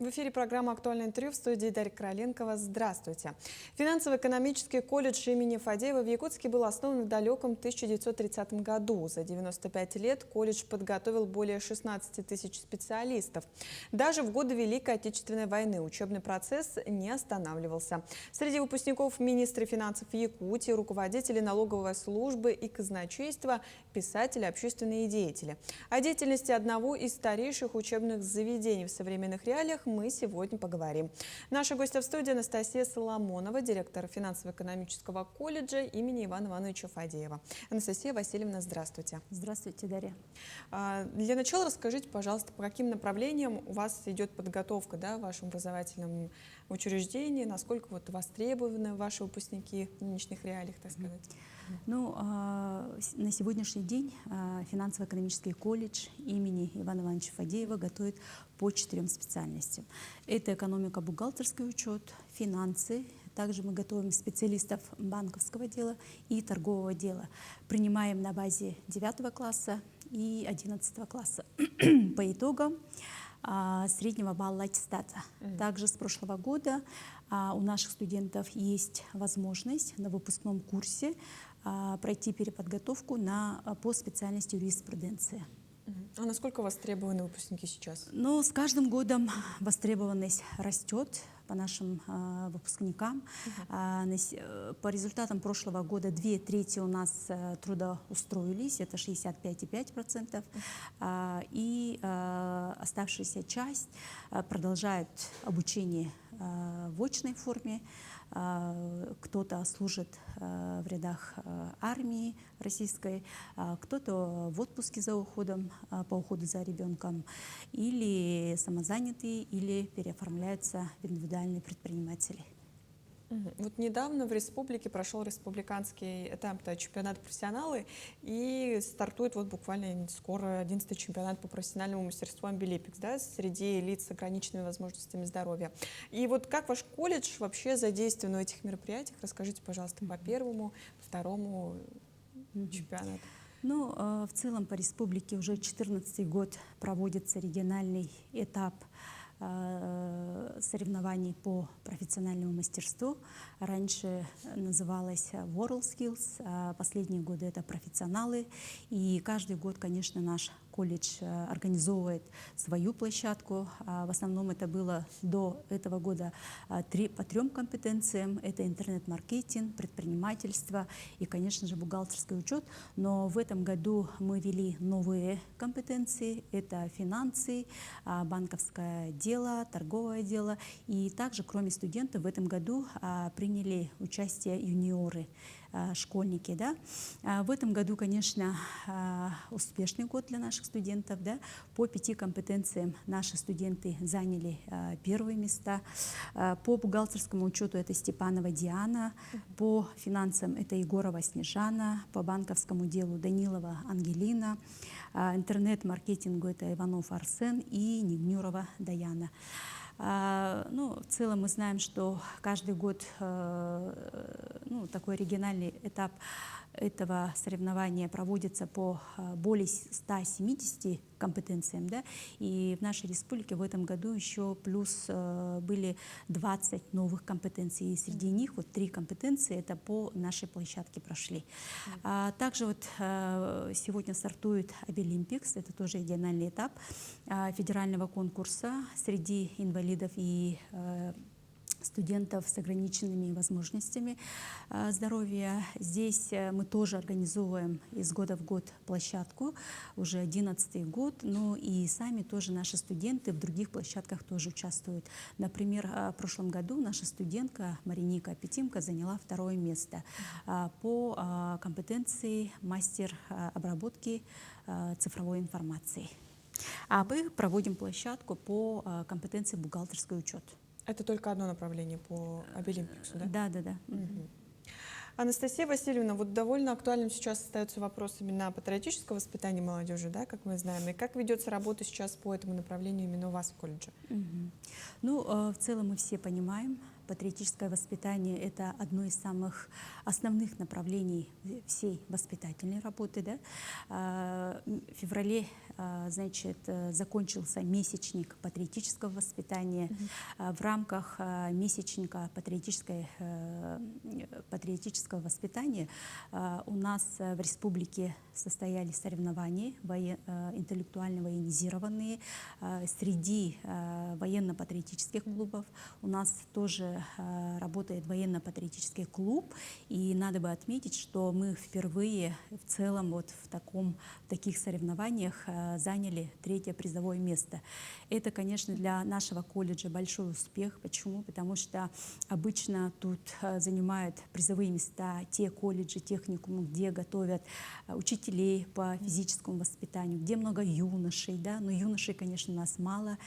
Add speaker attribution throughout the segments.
Speaker 1: В эфире программа «Актуальное интервью», в студии Дарья Короленкова. Здравствуйте. Финансово-экономический колледж имени Фадеева в Якутске был основан в далеком 1930 году. За 95 лет колледж подготовил более 16 тысяч специалистов. Даже в годы Великой Отечественной войны учебный процесс не останавливался. Среди выпускников министры финансов Якутии, руководители налоговой службы и казначейства, писатели, общественные деятели. О деятельности одного из старейших учебных заведений в современных реалиях мы сегодня поговорим. Наша гостья в студии Анастасия Соломонова, директор финансово-экономического колледжа имени Ивана Ивановича Фадеева. Анастасия Васильевна, здравствуйте.
Speaker 2: Здравствуйте, Дарья.
Speaker 1: Для начала расскажите, пожалуйста, по каким направлениям у вас идет подготовка в вашем образовательном учреждении, насколько востребованы ваши выпускники в нынешних реалиях, так сказать?
Speaker 2: На сегодняшний день финансово-экономический колледж имени Ивана Ивановича Фадеева готовит по 4 специальностям. Это экономика, бухгалтерский учет, финансы. Также мы готовим специалистов банковского дела и торгового дела. Принимаем на базе 9 класса и 11 класса. По итогам среднего балла аттестата. Также с прошлого года у наших студентов есть возможность на выпускном курсе пройти переподготовку по специальности юриспруденция.
Speaker 1: А насколько востребованы выпускники сейчас?
Speaker 2: С каждым годом востребованность растет по нашим выпускникам. По результатам прошлого года 2/3 у нас трудоустроились, это 65,5%. И оставшаяся часть продолжает обучение в очной форме. Кто-то служит в рядах армии российской, кто-то в отпуске по уходу за ребенком, или самозанятые, или переоформляются в индивидуальные предприниматели.
Speaker 1: Недавно в республике прошел республиканский этап чемпионата профессионалы, и стартует буквально скоро 11-й чемпионат по профессиональному мастерству Амбилипекс, среди лиц с ограниченными возможностями здоровья. И как ваш колледж вообще задействован в этих мероприятиях? Расскажите, пожалуйста, по первому, по второму чемпионату.
Speaker 2: В целом по республике уже 14-й год проводится региональный этап соревнований по профессиональному мастерству. Раньше называлось WorldSkills, а последние годы это профессионалы. И каждый год, конечно, наш колледж организовывает свою площадку. В основном это было до этого года по 3 компетенциям. Это интернет-маркетинг, предпринимательство и, конечно же, бухгалтерский учет. Но в этом году мы ввели новые компетенции. Это финансы, банковское дело, торговое дело. И также, кроме студентов, в этом году приняли участие юниоры, школьники. В этом году, конечно, успешный год для наших студентов. По 5 компетенциям наши студенты заняли первые места. По бухгалтерскому учету это Степанова Диана, по финансам это Егорова Снежана, по банковскому делу Данилова Ангелина, интернет-маркетингу это Иванов Арсен и Нигнюрова Даяна. В целом мы знаем, что каждый год такой региональный этап этого соревнования проводится по более 170 компетенциям. И в нашей республике в этом году еще плюс были 20 новых компетенций. И среди них 3 компетенции это по нашей площадке прошли. Также сегодня стартует Обилимпикс, это тоже региональный этап федерального конкурса среди инвалидов и студентов с ограниченными возможностями здоровья. Здесь мы тоже организовываем из года в год площадку, уже 11-й год, и сами тоже наши студенты в других площадках тоже участвуют. Например, в прошлом году наша студентка Мариника Петимко заняла 2-е место по компетенции мастер обработки цифровой информации. А мы проводим площадку по компетенции бухгалтерский учет.
Speaker 1: Это только одно направление по Обилимпиксу, да?
Speaker 2: Да.
Speaker 1: Анастасия Васильевна, довольно актуальным сейчас остается вопрос именно патриотического воспитания молодежи, как мы знаем. И как ведется работа сейчас по этому направлению именно у вас в колледже?
Speaker 2: В целом мы все понимаем патриотическое воспитание — это одно из самых основных направлений всей воспитательной работы. Да? В феврале, значит, закончился месячник патриотического воспитания. В рамках месячника патриотического воспитания у нас в республике состоялись соревнования интеллектуально военизированные среди военно-патриотических клубов. У нас тоже работает военно-патриотический клуб, и надо бы отметить, что мы впервые в целом вот в таких соревнованиях заняли 3-е призовое место. Это, конечно, для нашего колледжа большой успех. Почему? Потому что обычно тут занимают призовые места те колледжи, техникумы, где готовят учителей по физическому воспитанию, где много юношей, да, но юношей, конечно, у нас мало,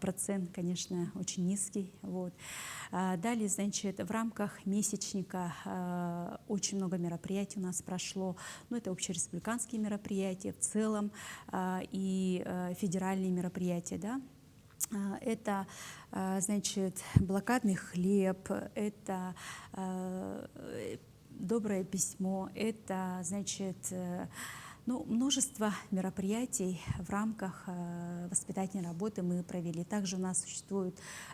Speaker 2: процент, конечно, очень низкий. Вот. Далее, значит, в рамках месячника очень много мероприятий у нас прошло. Ну, это общереспубликанские мероприятия в целом и федеральные мероприятия, да. Это, значит, блокадный хлеб, это доброе письмо, это, значит, ну, множество мероприятий в рамках воспитательной работы мы провели. Также у нас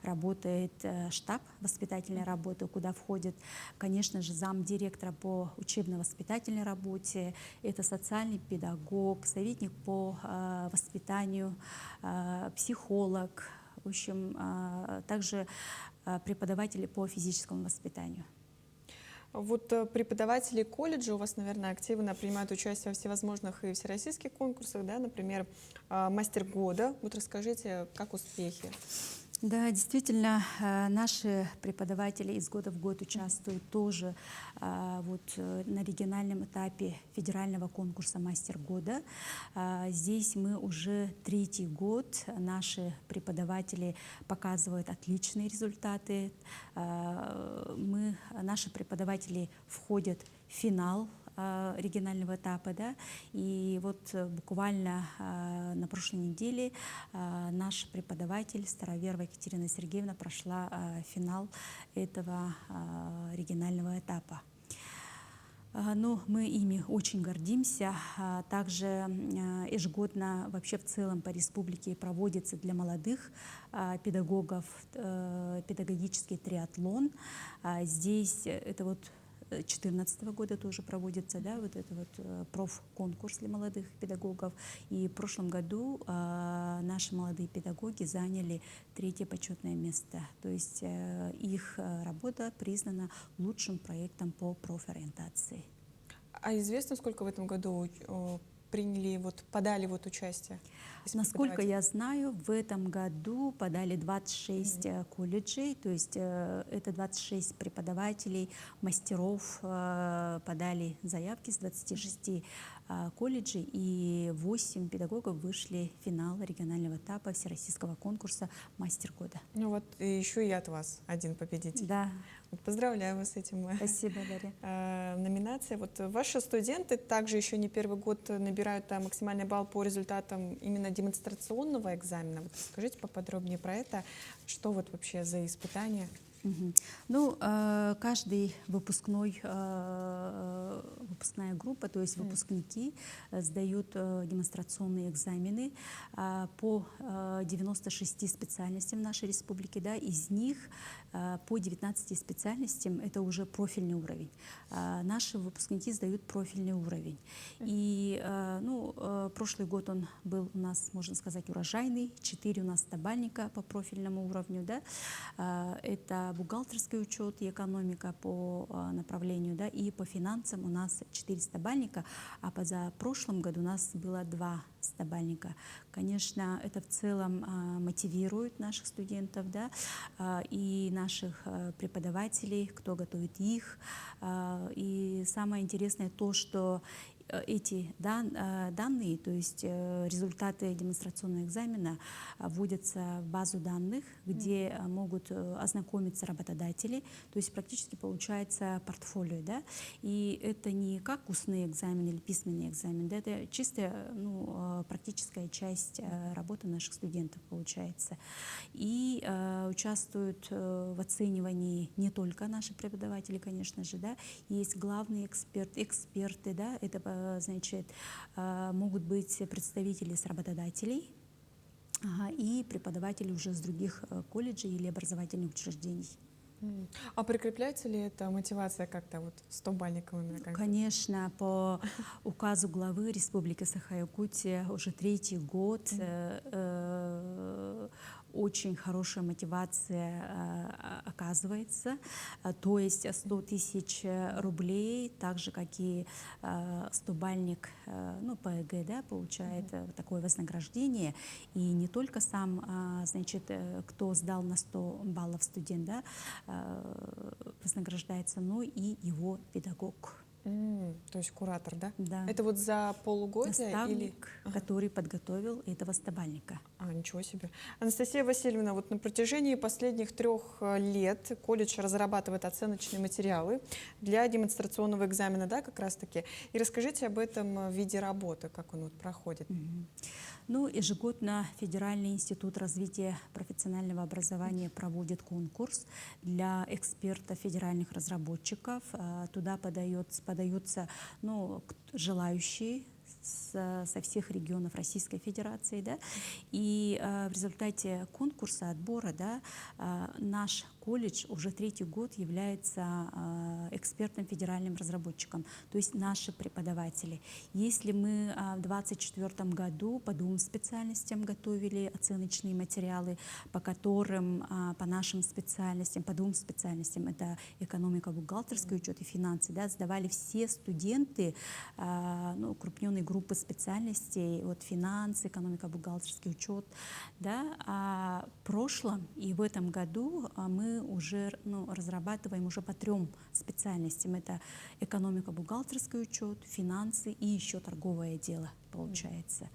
Speaker 2: работает штаб воспитательной работы, куда входит, конечно же, замдиректора по учебно-воспитательной работе, это социальный педагог, советник по воспитанию, психолог, в общем, также преподаватели по физическому воспитанию.
Speaker 1: Вот преподаватели колледжа у вас, наверное, активно принимают участие во всевозможных и всероссийских конкурсах, да, например, «Мастер года». Вот расскажите, как успехи?
Speaker 2: Да, действительно, наши преподаватели из года в год участвуют тоже вот на региональном этапе федерального конкурса «Мастер года». Здесь мы уже 3-й год, наши преподаватели показывают отличные результаты. Наши преподаватели входят в финал регионального этапа, да, и вот буквально на прошлой неделе наш преподаватель Староверова Екатерина Сергеевна прошла финал этого регионального этапа. Но мы ими очень гордимся. Также ежегодно вообще в целом по республике проводится для молодых педагогов педагогический триатлон. Здесь это вот 2014 года тоже проводится, да, вот это вот профконкурс для молодых педагогов. И в прошлом году наши молодые педагоги заняли 3-е почетное место. То есть их работа признана лучшим проектом по профориентации.
Speaker 1: А известно, сколько в этом году подали участие?
Speaker 2: Насколько я знаю, в этом году подали 26 колледжей, то есть это 26 преподавателей, мастеров подали заявки с 26 колледжей, и 8 педагогов вышли в финал регионального этапа всероссийского конкурса «Мастер года».
Speaker 1: Ну вот и еще и от вас один победитель.
Speaker 2: Да.
Speaker 1: Вот поздравляю вас с этим.
Speaker 2: Спасибо, Дарья.
Speaker 1: Номинация. Вот ваши студенты также еще не первый год набирают максимальный балл по результатам именно демонстрационного экзамена. Вот скажите поподробнее про это. Что вот вообще за испытание?
Speaker 2: Ну, каждый выпускная группа, то есть выпускники, сдают демонстрационные экзамены по 96 специальностям в нашей республике, да, из них по 19 специальностям это уже профильный уровень. Наши выпускники сдают профильный уровень. И прошлый год он был у нас, можно сказать, урожайный. 4 у нас стабальника по профильному уровню, да. Это бухгалтерский учет и экономика по направлению, да, и по финансам у нас 4 стабальника, а позапрошлом году у нас было 2 стабальника. Конечно, это в целом мотивирует наших студентов, да, и наших преподавателей, кто готовит их. И самое интересное то, что эти данные, то есть результаты демонстрационного экзамена, вводятся в базу данных, где могут ознакомиться работодатели, то есть практически получается портфолио, да, и это не как устный экзамен или письменный экзамен, да, это чистая практическая часть работы наших студентов получается. И участвуют в оценивании не только наши преподаватели, конечно же, да, есть главные эксперты, да, это значит, могут быть представители с работодателей, и преподаватели уже с других колледжей или образовательных учреждений.
Speaker 1: А прикрепляется ли эта мотивация как-то вот 100-бальниковыми?
Speaker 2: Конечно, по указу главы Республики Саха-Якутия уже 3-й год очень хорошая мотивация оказывается, то есть 100 тысяч рублей, так же как и 100-бальник, ну, по ЕГЭ, да, получает такое вознаграждение, и не только сам, значит, кто сдал на 100 баллов студент, да, вознаграждается, но и его педагог.
Speaker 1: То есть куратор, да?
Speaker 2: Да.
Speaker 1: Это вот за полугодие
Speaker 2: Наставник,
Speaker 1: или...
Speaker 2: который подготовил этого 100-бальника.
Speaker 1: Ничего себе. Анастасия Васильевна, вот на протяжении последних 3 лет колледж разрабатывает оценочные материалы для демонстрационного экзамена, да, как раз-таки. И расскажите об этом виде работы, как он вот проходит.
Speaker 2: Ну, ежегодно Федеральный институт развития профессионального образования проводит конкурс для экспертов, федеральных разработчиков. Туда подаются, ну, желающие со всех регионов Российской Федерации, да, и в результате конкурса, отбора, да, наш колледж уже 3-й год является экспертным федеральным разработчиком, то есть наши преподаватели. Если мы в 2024 году по 2 специальностям готовили оценочные материалы, по которым, по нашим специальностям, по 2 специальностям, это экономика, бухгалтерский учет и финансы, да, сдавали все студенты, ну, укрупненной группы специальностей, вот финансы, экономика, бухгалтерский учет, да, а в прошлом и в этом году мы уже, ну, разрабатываем уже по 3 специальностям. Это экономика, бухгалтерский учет, финансы и еще торговое дело, получается.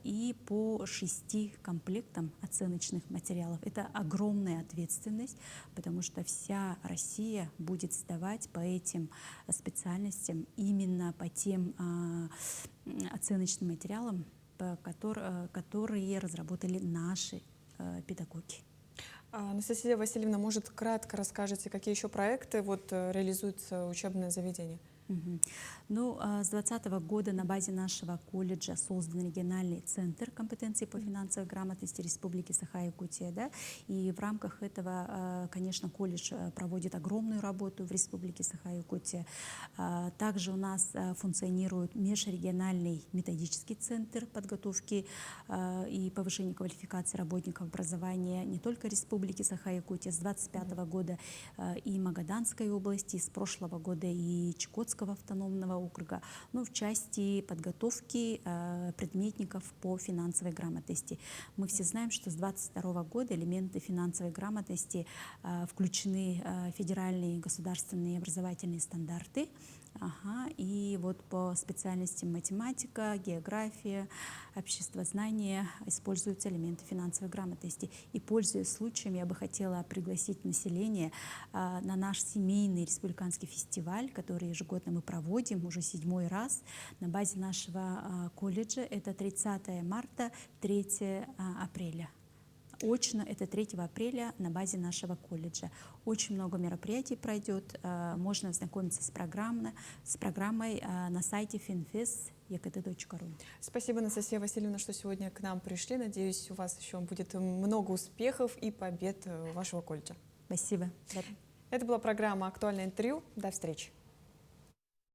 Speaker 2: И по 6 комплектам оценочных материалов. Это огромная ответственность, потому что вся Россия будет сдавать по этим специальностям, именно по тем оценочным материалам, которые разработали наши педагоги.
Speaker 1: Анастасия Васильевна, может, кратко расскажете, какие еще проекты вот реализуется учебное заведение?
Speaker 2: Ну, с 2020 года на базе нашего колледжа создан региональный центр компетенций по финансовой грамотности Республики Саха-Якутия, да, и в рамках этого, конечно, колледж проводит огромную работу в Республике Саха-Якутия. Также у нас функционирует межрегиональный методический центр подготовки и повышения квалификации работников образования не только Республики Саха-Якутия, с 2025 года и Магаданской области, с прошлого года и Чукотской автономного округа, ну, в части подготовки предметников по финансовой грамотности. Мы все знаем, что с 2022 года элементы финансовой грамотности включены в федеральные государственные образовательные стандарты. И вот по специальностям математика, география, обществознание используются элементы финансовой грамотности. И, пользуясь случаем, я бы хотела пригласить население на наш семейный республиканский фестиваль, который ежегодно мы проводим уже 7-й раз на базе нашего колледжа. Это 30 марта, 3 апреля. Очно это 3 апреля на базе нашего колледжа. Очень много мероприятий пройдет. Можно ознакомиться с программой на сайте finfes.ekt.ru.
Speaker 1: Спасибо, Анастасия Васильевна, что сегодня к нам пришли. Надеюсь, у вас еще будет много успехов и побед вашего колледжа.
Speaker 2: Спасибо.
Speaker 1: Это была программа «Актуальное интервью». До встречи.